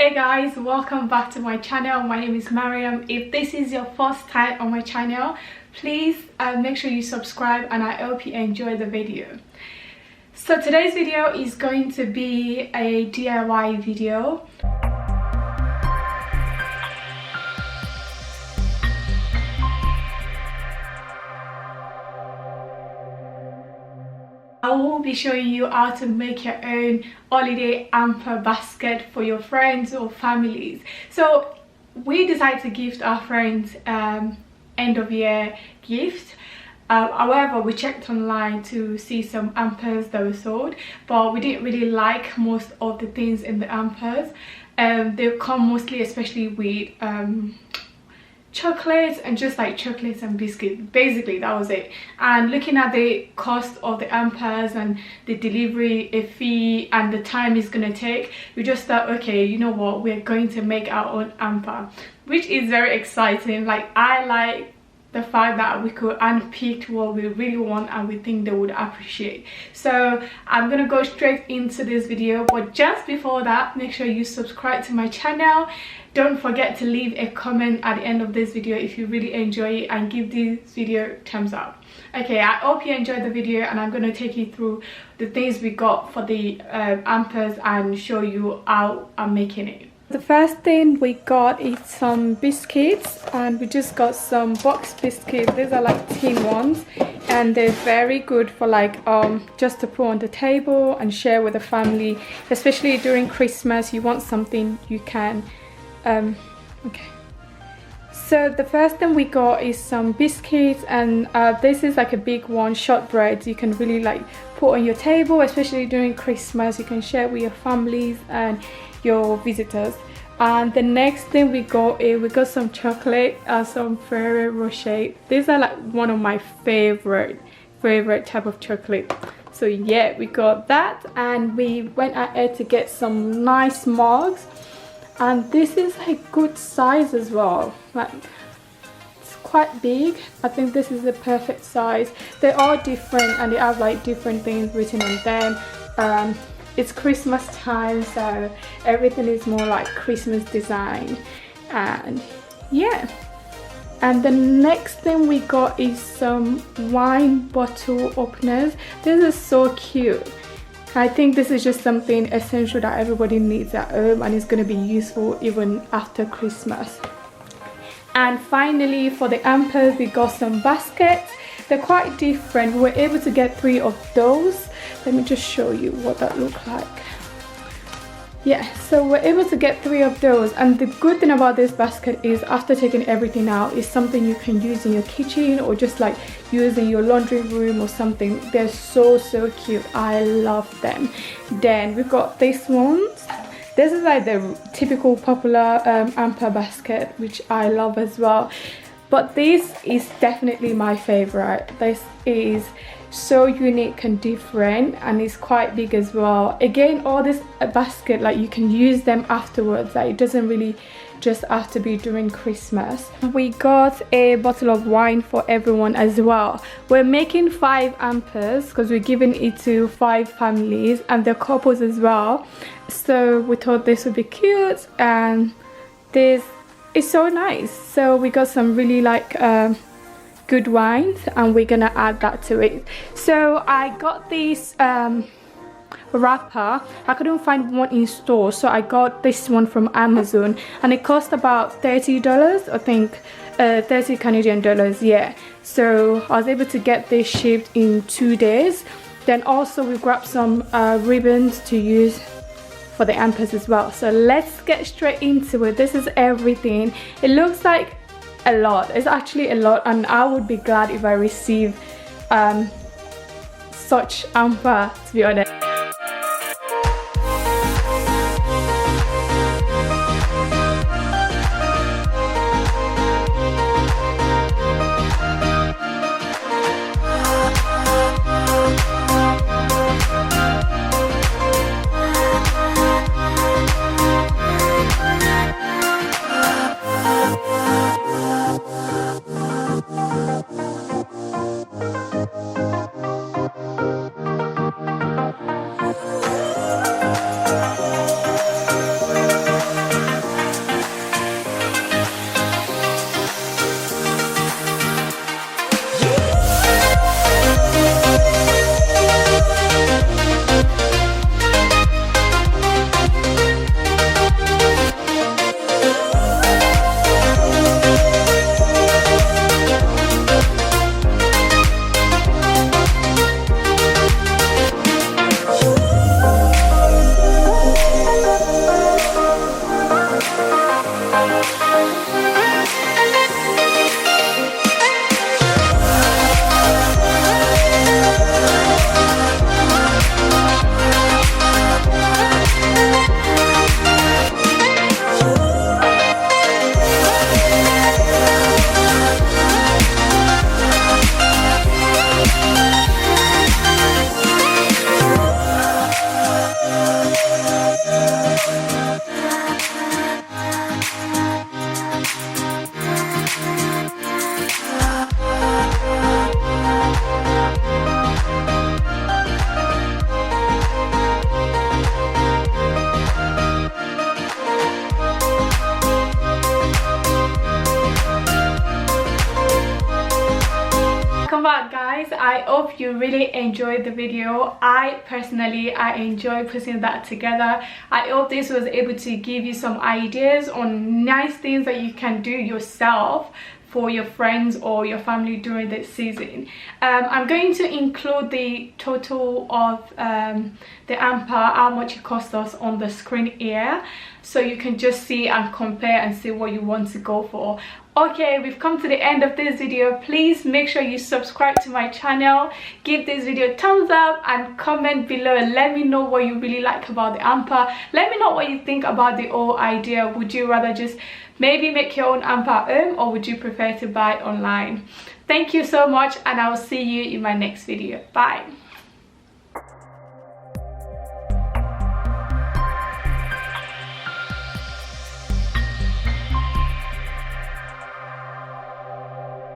Hey guys, welcome back to my channel. My name is Mariam. If this is your first time on my channel, please make sure you subscribe, and I hope you enjoy the video. So today's video is going to be a DIY video. I will be showing you how to make your own holiday hamper basket for your friends or families. So we decided to gift our friends end of year gift. However, we checked online to see some hampers that were sold, but we didn't really like most of the things in the hampers. They come mostly especially with chocolates and just like chocolates and biscuits. Basically that was it. And looking at the cost of the hampers and the delivery fee and the time it's gonna take, we just thought, okay, you know what, we're going to make our own hamper, which is very exciting. Like, I like the fact that we could unpick what we really want and we think they would appreciate. So I'm gonna go straight into this video, but just before that, make sure you subscribe to my channel. Don't forget to leave a comment at the end of this video if you really enjoy it, and give this video a thumbs up. Okay, I hope you enjoyed the video, and I'm going to take you through the things we got for the hampers and show you how I'm making it. The first thing we got is some biscuits, and we just got some box biscuits. These are like tin ones, and they're very good for like just to put on the table and share with the family, especially during Christmas. You want something you can okay, so the first thing we got is some biscuits, and this is like a big one, shortbread. You can really like put on your table, especially during Christmas. You can share with your families and your visitors. And the next thing we got is we got some chocolate, some Ferrero Rocher. These are like one of my favorite type of chocolate. So yeah, we got that, and we went ahead to get some nice mugs. And this is a good size as well. Like, it's quite big. I think this is the perfect size. They're all different, and they have like different things written on them. It's Christmas time, so everything is more like Christmas design. And yeah, and the next thing we got is some wine bottle openers. This is so cute. I think this is just something essential that everybody needs at home, and it's going to be useful even after Christmas. And finally, for the hampers, we got some baskets. They're quite different. We were able to get 3 of those. Let me just show you what that looks like. Yeah, so we're able to get 3 of those, and the good thing about this basket is after taking everything out, it's something you can use in your kitchen or just like use in your laundry room or something. They're so cute. I love them. Then we've got these ones. This is like the typical popular hamper basket, which I love as well, but this is definitely my favorite. This is so unique and different, and it's quite big as well. Again, all this basket, like, you can use them afterwards. Like, it doesn't really just have to be during Christmas. We got a bottle of wine for everyone as well. We're making 5 hampers because we're giving it to 5 families, and they're couples as well. So we thought this would be cute, and this is so nice. So we got some really like good wines, and we're gonna add that to it. So I got this wrapper. I couldn't find one in store, so I got this one from Amazon, and it cost about $30, I think, 30 Canadian dollars. Yeah, so I was able to get this shipped in 2 days. Then also we grabbed some ribbons to use for the hampers as well. So let's get straight into it. This is everything. It looks like a lot. It's actually a lot, and I would be glad if I receive such hamper, to be honest. But guys, I hope you really enjoyed the video. I enjoy putting that together. I hope this was able to give you some ideas on nice things that you can do yourself for your friends or your family during this season. I'm going to include the total of the Hamper, how much it cost us, on the screen here, so you can just see and compare and see what you want to go for. Okay, we've come to the end of this video. Please make sure you subscribe to my channel, give this video a thumbs up, and comment below and let me know what you really like about the Hamper. Let me know what you think about the whole idea. Would you rather just maybe make your own Hamper at home, or would you prefer to buy online? Thank you so much, and I will see you in my next video. Bye.